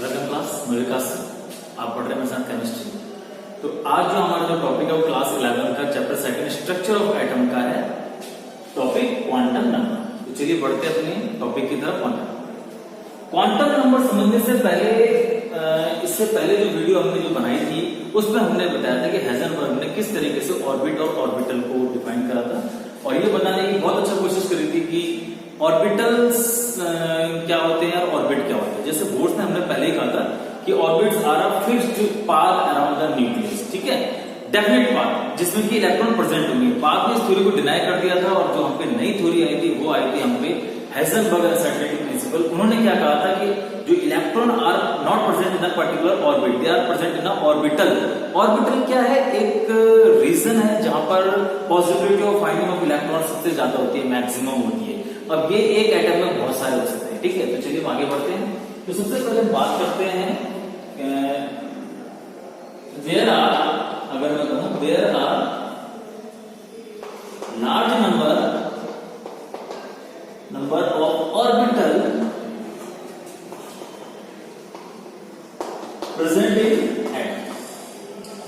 Welcome class, मैं विकास। आप पढ़ रहे हैं मेरे साथ केमिस्ट्री। तो आज जो हमारा जो टॉपिक है वो क्लास 11 का chapter second structure of atom का है, टॉपिक क्वांटम नंबर। तो चलिए बढ़ते हैं अपने टॉपिक की तरफ। क्वांटम नंबर समझने से पहले इससे पहले जो वीडियो हमने जो बनाई थी उसमें हमने बताया था कि हाइजेनबर्ग ने किस तरीके से ऑर्बिट और ऑर्बिटल को डिफाइन करा था, और ये बताने की बहुत अच्छा कोशिश करी थी कि ऑर्बिटल्स क्या होते हैं और ऑर्बिट क्या होते हैं। जैसे बोर्ड्स ने हमने पहले ही कहा था कि orbits are a fixed path around the nucleus, ठीक है, डेफिनेट पाथ जिसमें कि इलेक्ट्रॉन प्रेजेंट होंगे। बाद में इस थ्योरी को डिनाई कर दिया था और जो हम पे नई थ्योरी आई थी वो आई थी हम पे हाइजेनबर्ग अनसर्टेनिटी प्रिंसिपल। उन्होंने क्या कहा था कि जो electron are not present in a particular orbital, they are present in a orbital. Orbital क्या है? एक रीजन है जहां पर possibility of finding of electron सबसे ज्यादा होती है, मैक्सिमम होती है। अब ये एक एटम में बहुत सारे हो सकते हैं, ठीक है। तो चलिए आगे बढ़ते हैं। तो सबसे पहले बात करते हैं देयर आर, अगर मैं कहूं there are large number of orbital present in atom,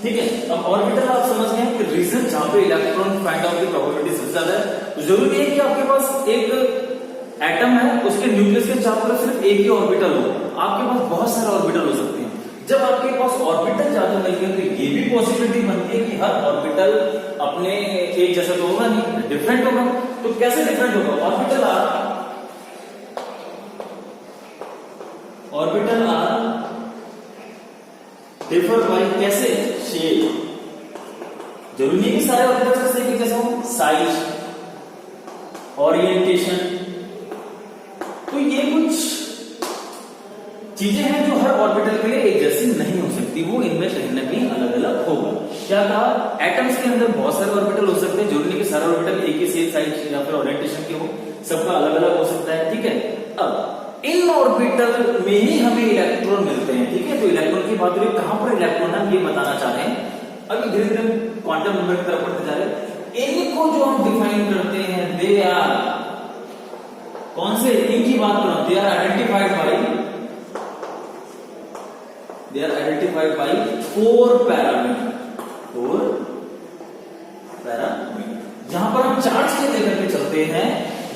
ठीक है। अब ऑर्बिटल आप समझ गए कि रीजन जहां पे इलेक्ट्रॉन फाइंड आउट की प्रोबेबिलिटी सबसे ज्यादा है। तो जरूरी है कि आपके पास एक एटम है, उसके न्यूक्लियस के चारों तरफ सिर्फ एक ही ऑर्बिटल हो। आपके पास बहुत सारे ऑर्बिटल हो सकते हैं। जब आपके पास ऑर्बिटल ज्यादा मिलते हैं तो ये भी पॉसिबिलिटी बनती है कि हर ऑर्बिटल अपने एक जैसा तो होगा नहीं, डिफरेंट होगा। तो कैसे डिफरेंट होगा? ऑर्बिटल आर डिफर बाय कैसे? शेप। जरूरी नहीं कि सारे ऑर्बिटल्स एक जैसे हो, साइज, ओरिएंटेशन। तो ये कुछ चीजें हैं जो हर ऑर्बिटल के लिए एक जैसी नहीं हो सकती, वो इनमें कहीं ना कहीं अलग अलग होगा। क्या कहा? एटम्स के अंदर बहुत सारे ऑर्बिटल हो सकते हैं, जरूरी नहीं कि सारे ऑर्बिटल एक ही सेम साइज या फिर ओरिएंटेशन के हो, सबका अलग अलग हो सकता है, ठीक है। अब इन ऑर्बिटल में ही हमें इलेक्ट्रॉन मिलते हैं, ठीक है। तो इलेक्ट्रॉन की बात हो रही, कहां पर इलेक्ट्रॉन है ये बताना चाह रहे हैं। अभी धीरे धीरे क्वांटम नंबर की तरफ बढ़ते जा रहे हैं। इनको जो हम डिफाइन करते हैं, दे आर, कौन से? इनकी बात करो, they are identified by 4 parameter. जहां पर हम चार्ट्स के लेकर के चलते हैं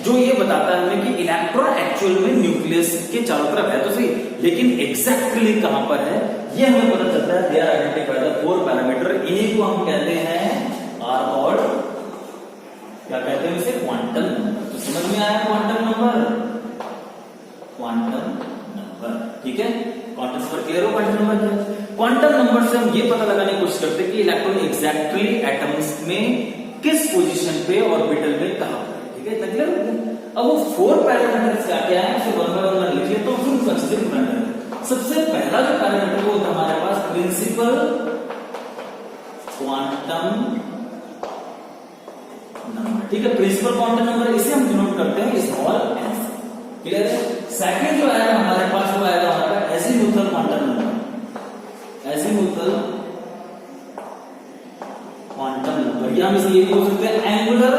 जो ये बताता है हमें कि इलेक्ट्रॉन एक्चुअल में न्यूक्लियस के चारों तरफ है तो सही, लेकिन एग्जैक्टली कहां पर है ये हमें पता चलता है। They are identified by 4 parameter. इन्हीं को हम कहते हैं आर कॉल्ड, क्या कहते हैं इसे? Quantum number. तो समझ में आया क्वांटम नंबर, ठीक है। क्वांटम नंबर क्लियर हो? क्वांटम नंबर क्या है? क्वांटम नंबर से हम ये पता लगाने की कोशिश करते हैं कि इलेक्ट्रॉन एग्जैक्टली एटम्स में किस पोजीशन पे ऑर्बिटल में कहां पर, ठीक है। क्लियर हो गया? अब वो 4 पैरामीटर्स क्या है, उसे वन बाय वन लिखिए तो फिर सबसे डिफरेंट। सबसे पहला जो पैरामीटर वो होता है हमारे पास प्रिंसिपल क्वांटम नंबर, ठीक है। प्रिंसिपल क्वांटम नंबर इसे हम डिनोट करते हैं स्मॉल एस, क्लियर है। सेकंड जो आएगा हमारे पास वो आएगा हमारा azimuthal quantum number, azimuthal quantum number. या हम इसे ये भी बोल सकते हैं एंगुलर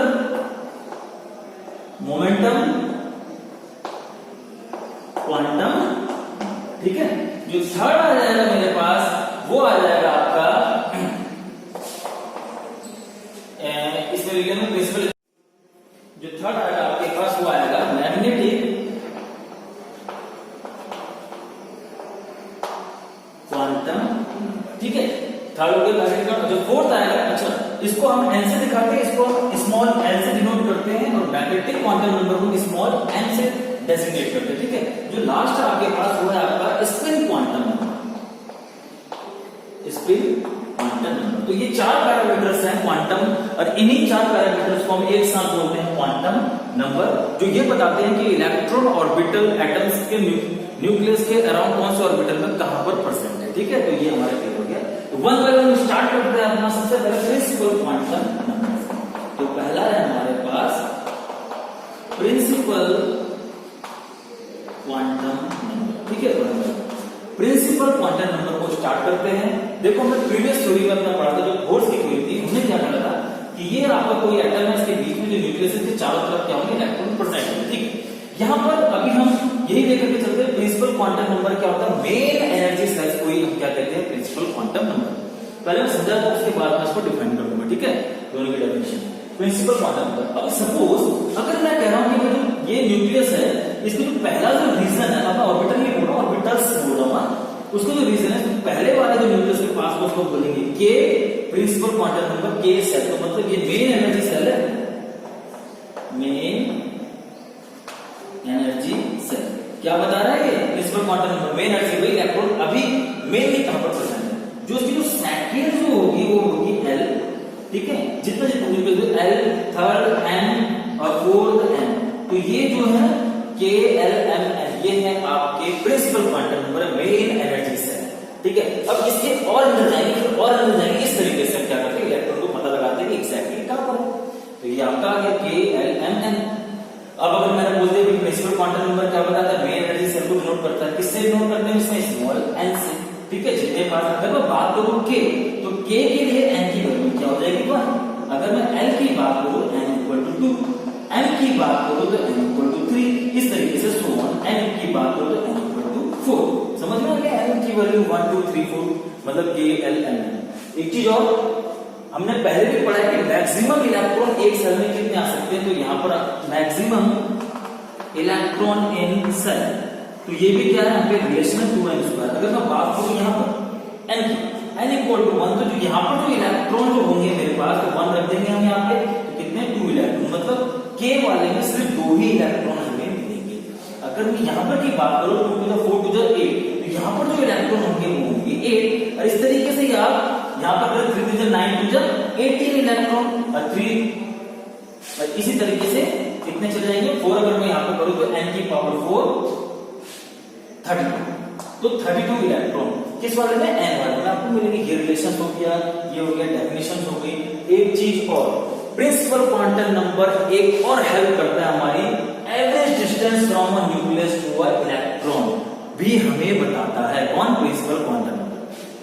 मोमेंटम क्वांटम, ठीक है। जो थर्ड आ जाएगा मेरे पास वो आ जाएगा आपका इसमें लिखिए प्रिंसिपल। जो थर्ड आएगा आपके पास वो आएगा मैग्नेटिक क्वांटम, ठीक है। थर्ड हो गया मैग्नेटिक क्वांटम। जो फोर्थ आएगा, अच्छा इसको हम एन से दिखाते हैं, इसको हम स्मॉल एन से डिनोट करते हैं और मैग्नेटिक क्वांटम नंबर को स्मॉल एन से डेसिग्नेट करते हैं, ठीक है। जो लास्ट आपके पास वो है आपका spin quantum number, spin quantum number. तो ये 4 पैरामीटर्स हैं क्वांटम, और इन्हीं 4 पैरामीटर्स को हम एक साथ बोलते हैं क्वांटम नंबर, जो ये बताते हैं कि इलेक्ट्रॉन ऑर्बिटल एटम्स के न्यूक्लियस के अराउंड कौन से ऑर्बिटल में कहां पर प्रेजेंट है, ठीक है। तो ये हमारा क्लियर हो गया। तो वन बाय वन स्टार्ट करते हैं अपना। सबसे पहले प्रिंसिपल क्वांटम नंबर। तो पहला है हमारे पास प्रिंसिपल क्वांटम नंबर, ठीक है। प्रिंसिपल क्वांटम नंबर को स्टार्ट करते हैं। देखो हमने प्रीवियस थ्योरी में अपना पढ़ा था, जो बोर्ड्स की थ्योरी थी, हमने क्या पढ़ा था कि ये आपका कोई एटम है, इसके बीच में जो न्यूक्लियस है चारों तरफ क्या होंगे? इलेक्ट्रॉन प्रेजेंट होंगे, ठीक है। यहां पर अभी हम यही लेकर के चलते हैं प्रिंसिपल क्वांटम नंबर क्या होता है, मेन एनर्जी सेल्स को ही हम क्या कहते हैं, प्रिंसिपल क्वांटम नंबर। पहले मैं समझा था, उसके बाद मैं इसको डिफाइन करूंगा, ठीक है, दोनों की डेफिनेशन। प्रिंसिपल क्वांटम नंबर, अब सपोज अगर मैं कह रहा हूं कि जो ये न्यूक्लियस है, इसका जो पहला जो रीजन है, मैं ऑर्बिटल नहीं बोल रहा हूं, ऑर्बिटल्स बोल रहा हूं, उसका जो रीजन है, तो पहले वाले जो न्यूक्लियस के पास उसको बोलेंगे के principal quantum number, K shell, तो मतलब ये मेन एनर्जी सेल है, मेन एनर्जी सेल। क्या बता रहा है ये principal quantum number, main energy, भाई इलेक्ट्रॉन अभी मेनली कहां पर प्रेजेंट है, जो उसकी जो सेकंड जो होगी वो होगी एल, ठीक है, जितना जितना न्यूक्लियस एल, थर्ड एन और फोर्थ एन, तो ये जो है के एल एम एन, ये है आपके principal quantum number, main energy shell, ठीक है। अब इसके और अंदर जाएंगे, और अंदर जाएंगे, इस तरीके से क्या करते हैं, इलेक्ट्रॉन को पता लगाते हैं कि एग्जैक्टली कहां पर है, तो ये आपका आ गया के एल एम एन। अब अगर मैंने बोल दिया कि प्रिंसिपल क्वांटम नंबर क्या बताता है, मेन एनर्जी सेल को डिनोट करता है, किससे डिनोट करते हैं, इसमें स्मॉल एन से, ठीक है। जितने पास अगर मैं बात करूं के, तो के के लिए एन की वैल्यू क्या हो जाएगी 1, अगर मैं एल की बात करूं एन इक्वल टू 2, एम की बात करूं तो एन इक्वल टू 3, इस तरीके से सो ऑन, एन की बात करूं तो एन इक्वल टू 4, समझ में आ गया, एन की वैल्यू 1 2 3 4 मतलब के एल एम। एक चीज और हमने पहले भी पढ़ा है कि मैक्सिमम इलेक्ट्रॉन एक सेल में कितने आ सकते हैं, तो यहां पर मैक्सिमम इलेक्ट्रॉन इन सेल, तो ये भी क्या है, यहाँ पे रिलेशन 2n²। अगर मैं बात करूं यहाँ पर n की, n इक्वल टू 1, तो जो यहाँ पर जो इलेक्ट्रॉन जो होंगे मेरे पास, तो 1 रख देंगे हम यहाँ पे, तो कितने 2 इलेक्ट्रॉन, मतलब k वाले में सिर्फ 2 ही इलेक्ट्रॉन हमें मिलेंगे। अगर मैं यहाँ पर की बात करूं 2 to the 4 to the 8, तो यहाँ पर जो इलेक्ट्रॉन होंगे वो होंगे 8, और इस तरीके से आप यहाँ पर 3 to the 9 to the 18 electron, और 3 इसी तरीके से कितने चले जाएंगे 4, अगर मैं यहाँ पे करूं तो n की पावर 4 32, तो 32 इलेक्ट्रॉन किस वाले में, n वाले में आपको मिलेंगे। ये रिलेशन हो गया, ये हो गया डेफिनेशन हो गई। एक चीज और, प्रिंसिपल क्वांटम नंबर एक और हेल्प करता है हमारी average distance from a nucleus to a electron भी हमें बताता है, कौन, principal quantum number,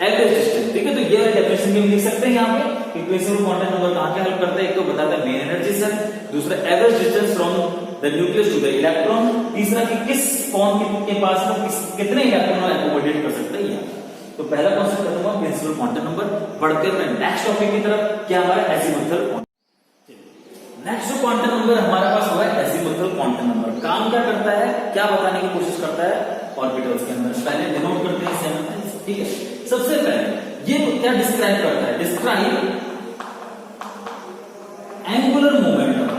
average distance, ठीक है। तो ये डेफिनेशन भी लिख सकते हैं यहाँ पे कि प्रिंसिपल क्वांटम नंबर कहां क्या हेल्प करता है, एक तो बताता है मेन एनर्जी सेल, दूसरा average distance from the nucleus to the electron, तीसरा कि किस कौन के पास में कितने इलेक्ट्रॉन एकोमोडेट कर सकता है। तो पहला कॉन्सेप्ट करूंगा प्रिंसिपल क्वांटम नंबर। बढ़ते हैं नेक्स्ट टॉपिक की तरफ, क्या हमारा एजीमुथल क्वांटम। नेक्स्ट जो क्वांटम नंबर हमारे पास हुआ है एजीमुथल क्वांटम नंबर। काम क्या करता है, क्या बताने की कोशिश करता है, ऑर्बिटल्स के अंदर पहले डिनोट करते हैं सेवन, ठीक है। सबसे पहले ये क्या डिस्क्राइब करता है, डिस्क्राइब एंगुलर मोमेंटम।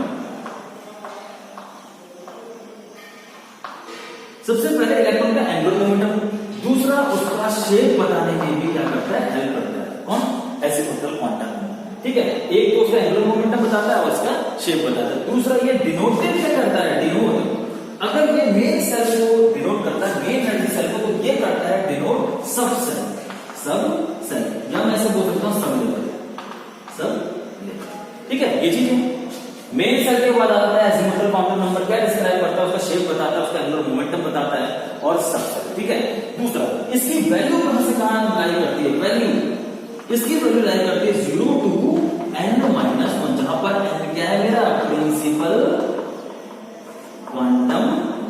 सबसे पहले इलेक्ट्रॉन का एंगुलर मोमेंटम, दूसरा उसका शेप बताने में भी क्या करता है, हेल्प करता है, कौन, एजीमुथल क्वांटम नंबर, ठीक है। एक तो उसका एंगुलर मोमेंटम बताता है और उसका शेप बताता है, दूसरा ये डिनोटेड क्या करता है, डिनोट, अगर ये मेन सेल को डिनोट करता है, मेन एनर्जी सेल को, तो ये करता है डिनोट सब सेल, सब सेल, या मैं ऐसे बोल सकता हूं सब लेवल, सब, ठीक है। ये चीज है, मेन सेल के बाद आता है एजीमुथल क्वांटम नंबर, क्या डिस्क्राइब करता है, उसका शेप बताता है, उसका एंगुलर मोमेंटम बताता है, और सब सेल, ठीक है। दूसरा, इसकी वैल्यू कहां से कहां लाई करती है, वैल्यू, इसकी वैल्यू लाई करती है 0 to n-1, जहां पर n क्या है मेरा, प्रिंसिपल क्वांटम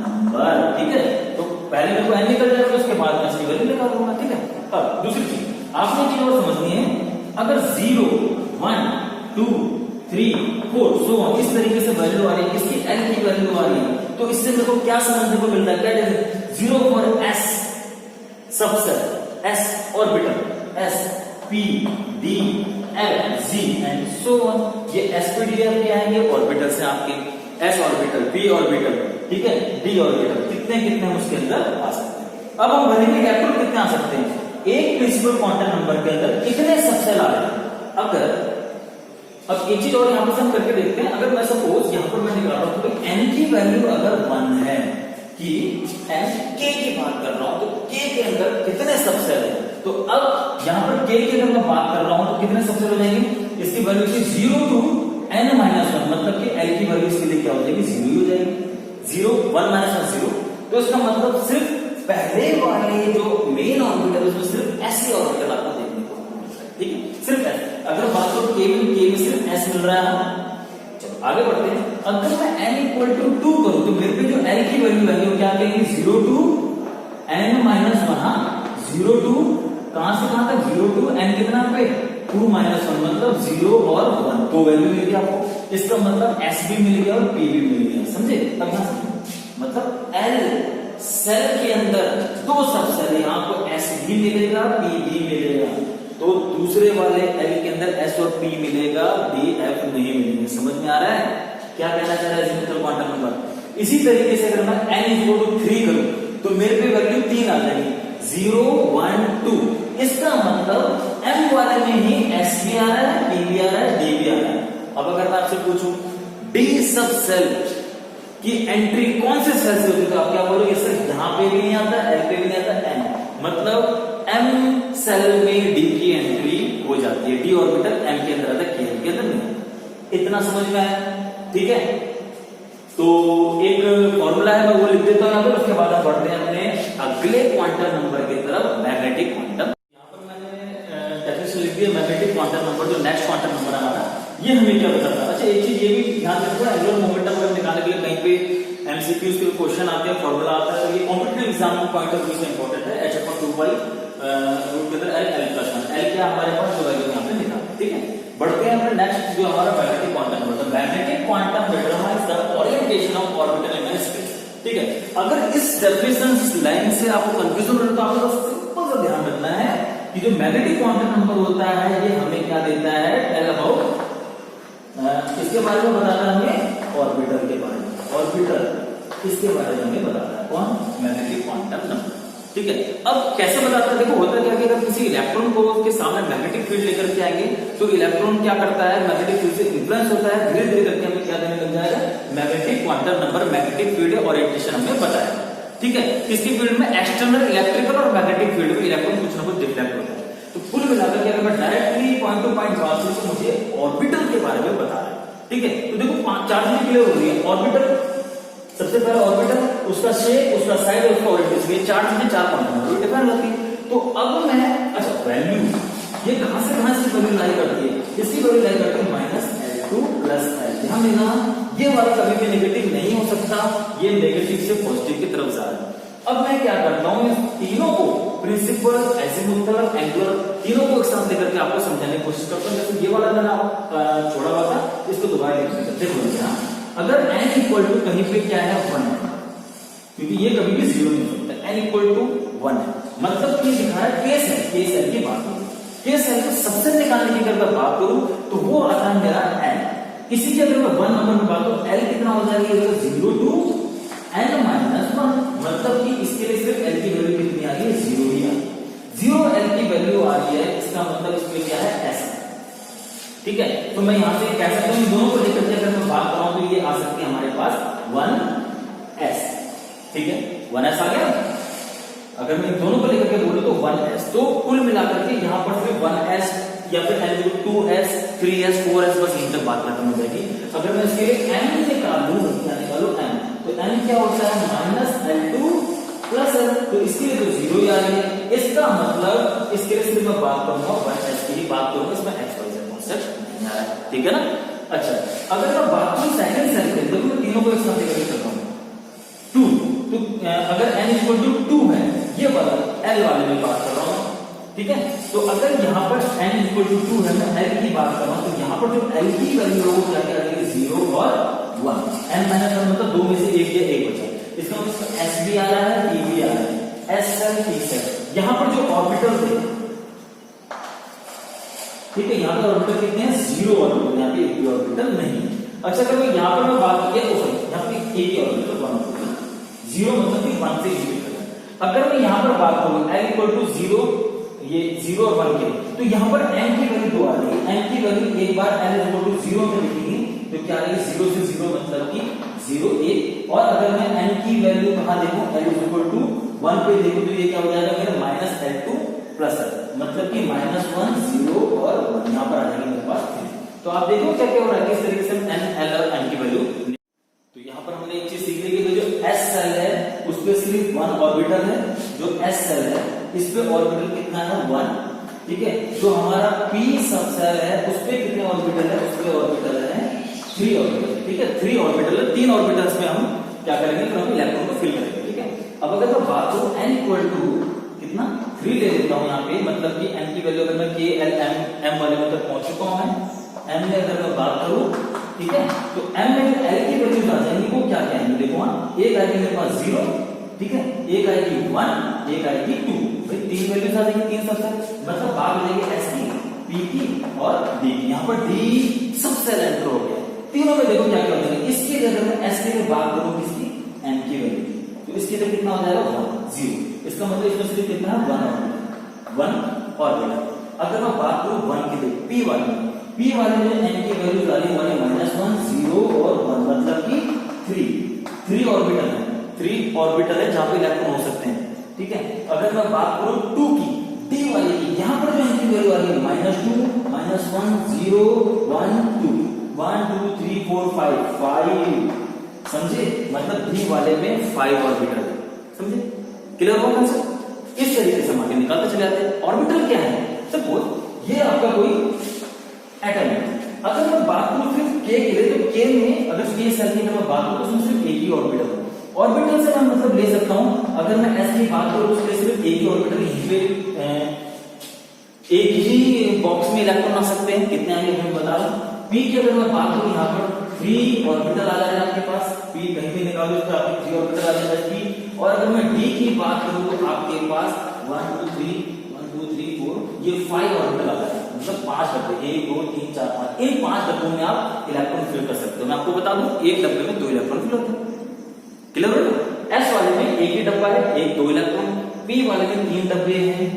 नंबर, ठीक है। तो पहले मेरे को n निकल जाएगा, उसके बाद मैं इसकी वैल्यू निकाल दूंगा, ठीक है। अब दूसरी चीज आपने चीज और समझनी है, अगर 0 1 2 3 4 सो इस तरीके से वैल्यू आ रही है, इसकी n की वैल्यू आ रही है, तो इससे मेरे को क्या समझने को मिलता है, क्या 0 for s subshell, s orbital, s p d l z and so on, ये s p d l के आएंगे ऑर्बिटल से आपके, s ऑर्बिटल, p ऑर्बिटल, ठीक है, d ऑर्बिटल, कितने कितने उसके अंदर आ सकते हैं। अब हम भरेंगे इलेक्ट्रॉन कितने आ सकते हैं, एक प्रिंसिपल क्वांटम नंबर के अंदर कितने सबसेल आ रहे हैं। अगर अब एक चीज और यहां पर हम करके देखते हैं, अगर मैं सपोज यहां पर मैं निकाल रहा हूं तो n की वैल्यू अगर 1 है, कि n k की बात कर रहा हूं, तो k के अंदर कितने सबसेल है, तो अब यहां पर k की अगर मैं बात कर रहा हूं तो कितने सबसेल हो जाएंगे, इसकी वैल्यू थी 0 to n-1, मतलब कि l की वैल्यू इसके लिए क्या हो जाएगी, 0 ही हो जाएगी, 0 1 - 1 0, तो इसका मतलब सिर्फ पहले वाले जो मेन ऑर्बिटल उसमें सिर्फ s ही ऑर्बिटल आपको देखने को मिलता है, ठीक है, सिर्फ s। अगर बात करो k में सिर्फ s मिल रहा है। चलो आगे बढ़ते हैं, अगर मैं n = 2 करूं तो मेरे पे जो l की वैल्यू है वो क्या कहेंगे, 0 to 0 2 कहां से कहां तक 0 2 n कितना पे 2 माइनस 1 मतलब 0 और 1 दो वैल्यू मिल गया आपको। इसका मतलब s भी मिल गया और p भी मिल गया, समझे? अब यहां समझो मतलब l सेल के अंदर दो सबसेल है, आपको s भी मिलेगा p भी मिलेगा, तो दूसरे वाले l के अंदर s और p मिलेगा, d f नहीं मिलेंगे। समझ में आ रहा है क्या कहना चाह रहा है सिंपल क्वांटम नंबर? इसी तरीके से अगर मैं n 3 करूं तो मेरे पे वैल्यू 3 आ जाएगी, 0 1 2। इसका मतलब m वाले में ही s भी आ रहा है, p भी आ रहा है, d भी आ रहा है। अब अगर मैं आपसे पूछूं d सब सेल की एंट्री कौन से सेल से होती है तो आप क्या बोलोगे? सिर्फ यहां पे भी नहीं आता, l पे भी नहीं आता, n मतलब m सेल में d की एंट्री हो जाती है, d ऑर्बिटल m के अंदर आता है, k के अंदर नहीं। इतना समझ में आया? ठीक है, तो एक फॉर्मूला है मैं वो लिख देता हूं यहां पर, उसके बाद हम बढ़ते हैं अपने अगले क्वांटम नंबर की तरफ, मैग्नेटिक क्वांटम। यहां पर मैंने डेफिनेशन लिख दिया मैग्नेटिक क्वांटम नंबर, जो नेक्स्ट क्वांटम नंबर हमारा ये हमें क्या बताता है। अच्छा एक चीज ये भी ध्यान रखो, एंगुलर मोमेंटम अगर निकालने के लिए कहीं पे एमसीक्यूज के क्वेश्चन आते हैं, फॉर्मूला आता है, तो ये कॉम्पिटिटिव एग्जाम के पॉइंट ऑफ व्यू से इंपॉर्टेंट है। h अपॉन 2 पाई रूट के अंदर l l प्लस 1 l क्या हमारे पास जो वैल्यू यहां पे लिखा है। ठीक है, बढ़ते हैं अपने नेक्स्ट जो हमारा मैग्नेटिक क्वांटम नंबर है। Magnetic quantum determines the orientation of orbital in space. ठीक है, अगर इस डेफिनेशन लाइन से आपको कंफ्यूजन हो तो आपको सिंपल सा ध्यान रखना है कि जो मैग्नेटिक क्वांटम नंबर होता है ये हमें क्या देता है, टेल अबाउट इसके बारे में बताता है हमें, ऑर्बिटल के बारे में, ऑर्बिटल इसके बारे में हमें बताता है कौन, मैग्नेटिक क्वांटम नंबर। ठीक है, अब कैसे बताता है? देखो होता क्या कि अगर किसी इलेक्ट्रॉन को के सामने मैग्नेटिक फील्ड लेकर के आएंगे तो इलेक्ट्रॉन क्या करता है, मैग्नेटिक फील्ड से इन्फ्लुएंस होता है, धीरे धीरे करके हमें क्या देने लग जाएगा, magnetic quantum number, magnetic field orientation हमें बताया। ठीक है, इसकी फील्ड में एक्सटर्नल इलेक्ट्रिकल और मैग्नेटिक फील्ड में इलेक्ट्रॉन कुछ ना कुछ डिफ्लेक्ट होता है। तो कुल मिलाकर के अगर मैं डायरेक्टली पॉइंट टू पॉइंट बात करूं तो मुझे ऑर्बिटल के बारे में बता रहा है। ठीक है, तो देखो चार चीजें क्लियर हो रही है। ऑर्बिटल, सबसे पहले ऑर्बिटल, उसका शेप, उसका साइज और उसका ओरिएंटेशन, ये चार चीजें चार पॉइंट डिफरेंट होती है। तो अब मैं अच्छा वैल्यू ये कहां से वैल्यू लाई करती है, इसकी वैल्यू लाई करती है -L2 + L। ध्यान देना ये वाला कभी भी नेगेटिव नहीं हो सकता, ये नेगेटिव से पॉजिटिव की तरफ जा रहा है। अब मैं क्या करता हूं, इस तीनों को प्रिंसिपल, एजीमुथल, एंगुलर तीनों को एक साथ लेकर के आपको समझाने की कोशिश करता हूं। जैसे ये वाला मैंने छोड़ा हुआ था, इसको दोबारा देखो। अगर n इक्वल टू कहीं पे क्या है 1 है, क्योंकि ये कभी भी 0 नहीं हो सकता, n इक्वल टू 1 है, मतलब ये दिखा रहा है केस है, केस है की बात करूं, केस है तो सबसे निकालने की अगर बात करूं तो वो आता है मेरा n। इसी के अगर मैं 1 नंबर में बात करूं, l कितना हो जाएगा, 0 टू n माइनस 1, मतलब कि इसके लिए सिर्फ l की वैल्यू कितनी आ रही है, 0 ही आ रही है। 0 l की वैल्यू आ रही है, इसका मतलब इसमें क्या है, s। ठीक है, तो मैं यहां से कह सकता हूं दोनों को लेकर के अगर मैं बात करूं तो ये आ सकती है हमारे पास 1s। ठीक है, 1s आ गया। अगर मैं दोनों को लेकर के बोलूं तो 1s, तो कुल मिलाकर के यहां पर सिर्फ 1s या फिर 2s 3s 4s बस यहीं तक बात खत्म हो जाएगी। अगर मैं इसके लिए m निकालूं, निकालो m, तो m क्या होता है, -L2 + L, तो इसके लिए तो 0 ही आ रही है। इसका मतलब इसके लिए सिर्फ मैं बात करूंगा 1s की ही बात करूंगा, इसमें xyz कॉन्सेप्ट नहीं आ रहा है। ठीक है ना? अच्छा, अगर मैं बात करूं सेकंड सेल की, देखो मैं तीनों को एक साथ लेकर चलता हूं, 2, तो अगर n इक्वल टू 2 है, ये वाला l वाले में बात कर रहा हूं। ठीक है, तो अगर यहां पर n इक्वल टू 2 है, मैं l की बात कर रहा हूं, तो यहां पर जो l की वैल्यू है वो क्या क्या आ जाएगी, 0 और 1। n माइनस 1 मतलब 2 में से एक या एक बचा, इसका मतलब s भी आ रहा है, p भी आ रहा है, s सेल p सेल। यहां पर जो ऑर्बिटल थे, ठीक है, यहाँ पे ऑर्बिटल कितने हैं, 0 ऑर्बिटल, यहाँ पे एक भी ऑर्बिटल नहीं। अच्छा अगर मैं यहाँ पर मैं बात किया तो सही, यहाँ पे एक ही ऑर्बिटल 1 ऑर्बिटल, 0 मतलब कि 1 से इंक्रीज करना। अगर मैं यहाँ पर बात करूँ l इक्वल टू 0, ये 0 और 1 के, तो यहाँ पर n की वैल्यू 2 आ रही है। n की वैल्यू एक बार l इक्वल टू 0 में लिखेंगे तो क्या आ रही है, 0 से 0 मतलब कि 0 1। और अगर मैं n की वैल्यू कहाँ देखूं, l इक्वल टू 1 पे देखूं तो ये क्या हो जाएगा मेरा -L2 + L, मतलब कि -1 0 और 1 यहाँ पर आ जाएगी मेरे पास 3। तो आप देखो क्या क्या हो रहा है, किस तरीके से n l और n की वैल्यू। तो यहाँ पर हमने एक चीज सीख ली कि जो s सेल है उस पे सिर्फ 1 ऑर्बिटल है, जो s सेल है इस पे ऑर्बिटल कितना है, 1। ठीक है, जो हमारा p सब सेल है उस पे कितने ऑर्बिटल है, उस पे ऑर्बिटल है 3 ऑर्बिटल। ठीक है, 3 ऑर्बिटल है, 3 ऑर्बिटल्स में हम क्या करेंगे, फिर हम इलेक्ट्रॉन को फिल करेंगे। ठीक है, अब अगर मैं बात करूं n इक्वल टू कितना 3 ले लेता हूं यहाँ पे, मतलब कि n की वैल्यू अगर मैं k l m वाले में तक पहुंच चुका हूं मैं, m में अगर मैं बात करूं, ठीक है, तो m में जो l की वैल्यू आ जाएंगी वो क्या क्या है देखो, एक आएगी मेरे पास 0, ठीक है, एक आएगी 1, एक आएगी 2, भाई 3 वैल्यूज आ जाएंगी, 3 सबसे, मतलब बात हो जाएगी s की, p की और d की। यहाँ पर d सबसे एंटर हो गया, तीनों में देखो क्या क्या हो जाएगा, इसकी जगह मैं s की बात करूं किसकी, m की वैल्यू, तो इसके लिए कितना हो जाएगा 1 0, इसका मतलब इसमें सिर्फ कितना है 1 ऑर्बिटल। अगर मैं बात करूं 1 के लिए p वाले में n की वैल्यू आ रही है -1 0 और 1, मतलब कि 3 ऑर्बिटल है, 3 ऑर्बिटल है जहां पे इलेक्ट्रॉन हो सकते हैं, ठीक है। अगर मैं बात करूं 2 की, d वाले की, यहां पर जो n की वैल्यू आ रही है -2 -1 0 1 2 1 2 3 4 5 समझे, मतलब d वाले में 5 ऑर्बिटल है, समझे, क्लियर हुआ कंसेप्ट। इस तरीके से हम आगे निकालते चले जाते हैं। ऑर्बिटल क्या है, सपोज ये आपका कोई एटम है, अगर मैं बात करूं फिर k के लिए, तो k में अगर k सेल की मैं बात करूं तो उसमें सिर्फ एक ही ऑर्बिटल है। ऑर्बिटल से मैं मतलब ले सकता हूं, अगर मैं s की बात करूं तो उसके सिर्फ एक ही ऑर्बिटल, यहीं पे एक ही बॉक्स में इलेक्ट्रॉन आ सकते हैं, कितने आएंगे मैं बता रहा हूं। p की अगर मैं बात करूं, यहाँ पर 3 ऑर्बिटल आ जाएगा आपके पास, p कहीं भी निकालो तो आपके 3 ऑर्बिटल आ जाएगा p। और अगर मैं d की बात करूं तो आपके पास 1 2 3 1 2 3 4 ये 5 ऑर्बिटल आ जाएगा, मतलब 5 डब्बे, 1 2 3 4 5, इन 5 डब्बों में आप इलेक्ट्रॉन फिल कर सकते हो। मैं आपको बता दूं एक डब्बे में 2 इलेक्ट्रॉन फिल होते हैं, क्लियर हो। s वाले में एक ही डब्बा है, एक 2 इलेक्ट्रॉन, p वाले में 3 डब्बे हैं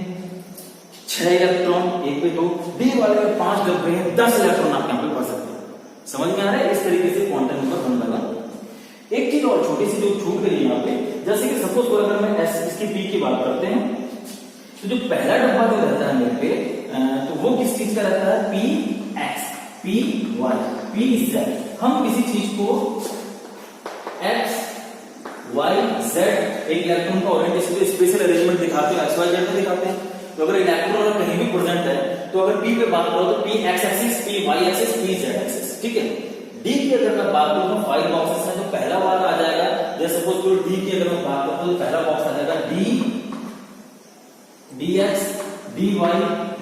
6 इलेक्ट्रॉन, एक पे 2, d वाले में 5 डब्बे हैं 10 इलेक्ट्रॉन आप यहाँ पे पढ़ सकते हैं। समझ में आ रहा है, इस तरीके से क्वांटम नंबर बन लगा। एक चीज और छोटी सी जो छूट गई यहाँ पे, जैसे कि सपोज अगर मैं s इसकी p की बात करते हैं, तो जो पहला डब्बा जो रहता है मेरे पे, तो वो किस चीज का रहता है, px py pz। हम किसी चीज को x y z एक इलेक्ट्रॉन का ओरिएंटेशन पे स्पेशल अरेंजमेंट दिखाते हैं, x y z में दिखाते हैं। तो अगर इलेक्ट्रॉन कहीं भी प्रेजेंट है, तो अगर p पे बात करो तो p x axis, p y axis, p z axis, ठीक है। d की अगर मैं बात करूं तो 5 बॉक्सेस हैं, तो पहला वाला आ जाएगा, जैसे सपोज करो d की अगर मैं बात करता हूं तो पहला बॉक्स आ जाएगा d dx dy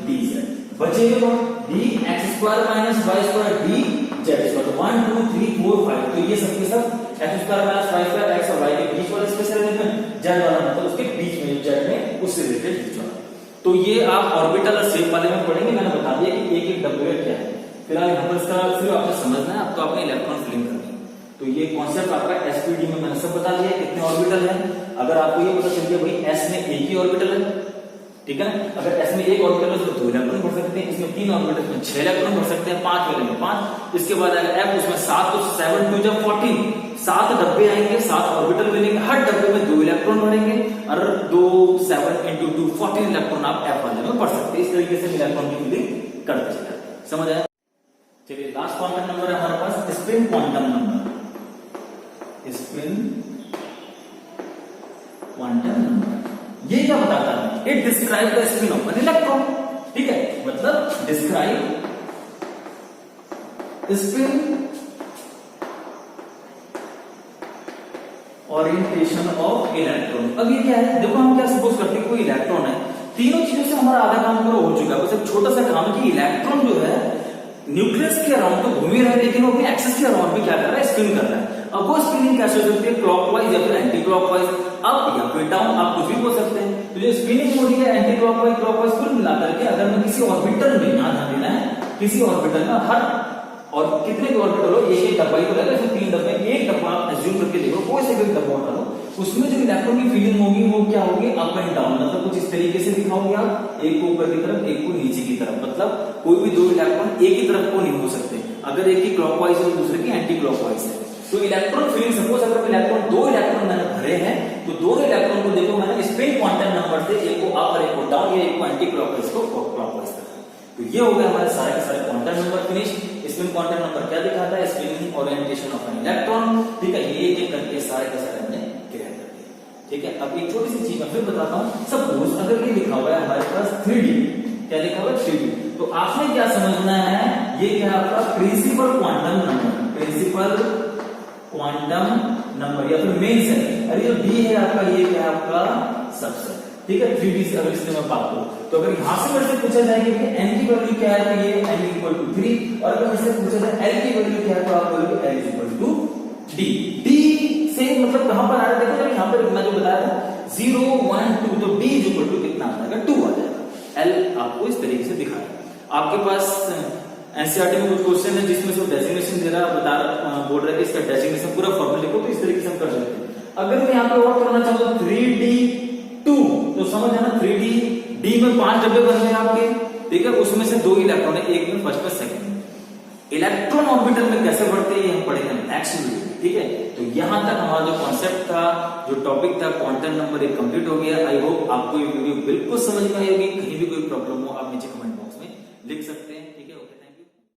dz, बचेगा dx square minus y square dz square, 1 2 3 4 5, तो ये सब के सब x square minus y square, x और y के बीच वाला स्पेशल अरेंजमेंट, z वाला मतलब उसके बीच में, z में उससे रिलेटेड बीच वाला। तो ये आप ऑर्बिटल और शेप वाले में पढ़ेंगे, मैंने बता दिया कि एक एक डब्बे क्या है। फिलहाल यहाँ पर इसका सिर्फ आपको समझना है, अब तो आपने इलेक्ट्रॉन फिलिंग करनी है। तो ये कॉन्सेप्ट आपका एसपीडी में मैंने सब बता दिया, कितने ऑर्बिटल है। अगर आपको ये पता चल गया भाई एस में एक ही ऑर्बिटल है, ठीक है, अगर एस में एक ऑर्बिटल है तो 2 इलेक्ट्रॉन भर सकते हैं, इसमें 3 ऑर्बिटल में 6 इलेक्ट्रॉन भर सकते हैं, 5 वाले में 5, इसके बाद आएगा एफ, उसमें 7, तो 7 2 जब 14, 7 डब्बे आएंगे, 7 ऑर्बिटल मिलेंगे, हर डब्बे में 2 इलेक्ट्रॉन भरेंगे, और 2 7 × 2 14 इलेक्ट्रॉन आप एफ वाले में पढ़ सकते हैं। इस तरीके से इलेक्ट्रॉन की फिलिंग करते चले, समझ आया। चलिए लास्ट क्वांटम नंबर है हमारे पास spin quantum number. Spin quantum number ये क्या बताता है, it describe the spin of an electron, ठीक है, मतलब describe spin orientation of electron. अब ये क्या है, देखो हम क्या सपोज करते हैं कोई इलेक्ट्रॉन है, तीनों चीजों से हमारा आधा काम पूरा हो चुका है, बस एक छोटा सा काम है कि इलेक्ट्रॉन जो है न्यूक्लियस के अराउंड तो घूम ही रहा है, लेकिन वो अपने एक्सिस के अराउंड भी क्या कर रहा है, स्पिन कर रहा है। अब वो स्पिनिंग कैसे हो सकती है, क्लॉकवाइज या फिर एंटी क्लॉकवाइज, अप या फिर डाउन, आप कुछ भी बोल सकते हैं। तो जो स्पिनिंग हो रही है एंटी क्लॉकवाइज क्लॉकवाइज कुल मिलाकर के, अगर मैं किसी ऑर्बिटल में, ना ध्यान देना है, किसी ऑर्बिटल में हर और कितने भी ऑर्बिटल हो, एक डब्बा ही तो रहेगा, इसमें 3 डब्बे, एक डब्बा आप एज्यूम करके देखो, कोई से भी डब्बा उठा लो, उसमें जो इलेक्ट्रॉन की फीलिंग होगी वो क्या होगी, अप एंड डाउन, मतलब कुछ इस तरीके से दिखाओगे आप, एक को ऊपर की तरफ, एक को नीचे की तरफ, मतलब कोई भी 2 इलेक्ट्रॉन एक ही तरफ को नहीं हो सकते, अगर एक की क्लॉकवाइज है दूसरे की एंटी क्लॉकवाइज है। तो इलेक्ट्रॉन फीलिंग, सपोज अगर इलेक्ट्रॉन 2 इलेक्ट्रॉन मैंने भरे हैं, तो दोनों इलेक्ट्रॉन को देखो मैंने स्पिन क्वांटम नंबर से एक को अप और एक को डाउन, या एक को एंटी क्लॉकवाइज को क्लॉकवाइज करना। तो ये हो गया हमारे सारे के सारे quantum number finish. Spin quantum number क्या दिखाता है, spin orientation of an electron, ठीक है, ये एक करके सारे के सारे हमने क्लियर कर दिए, ठीक है। अब एक छोटी सी चीज मैं फिर बताता हूँ, सपोज अगर ये लिखा हुआ है हमारे पास 3D, क्या लिखा हुआ है 3D, तो आपने क्या समझना है, ये क्या आपका principal quantum number, principal quantum number या फिर मेन सेट, अरे जो डी है आपका, ये क्या है आपका सबसेट, ठीक है 3D से अगर इससे मैं बात करूं तो अगर यहां से मेरे से पूछा जाए कि n की वैल्यू क्या है तो ये n इक्वल टू 3 और अगर मुझसे पूछा जाए l की वैल्यू क्या है तो आप बोलोगे l equal to d। d से मतलब कहां पर आ रहा है देखो यहां पर मैं जो बताया था 0 1 2 तो d इक्वल टू कितना आ जाएगा 2 आ जाएगा। l आपको इस तरीके से दिखाया। आपके पास एनसीईआरटी में कुछ क्वेश्चन है जिसमें से डेजिग्नेशन दे रहा बता रहा बोल रहा है कि इसका डेजिग्नेशन पूरा फॉर्मूला लिखो तो इस तरीके से हम कर सकते हैं। अगर मैं यहाँ पे और करना चाहूँ तो 3d2 तो समझ है ना 3d d में 5 डब्बे बन गए आपके, ठीक है उसमें से 2 इलेक्ट्रॉन है, एक में फर्स्ट में सेकंड में। इलेक्ट्रॉन ऑर्बिटल में कैसे बढ़ते हैं ये हम पढ़ेंगे नेक्स्ट वीडियो, ठीक है। तो यहां तक हमारा जो कॉन्सेप्ट था जो टॉपिक था क्वांटम नंबर एक कंप्लीट हो गया। आई होप आपको ये वीडियो बिल्कुल समझ में आई होगी। कहीं भी कोई प्रॉब्लम हो आप नीचे कमेंट बॉक्स में लिख सकते हैं।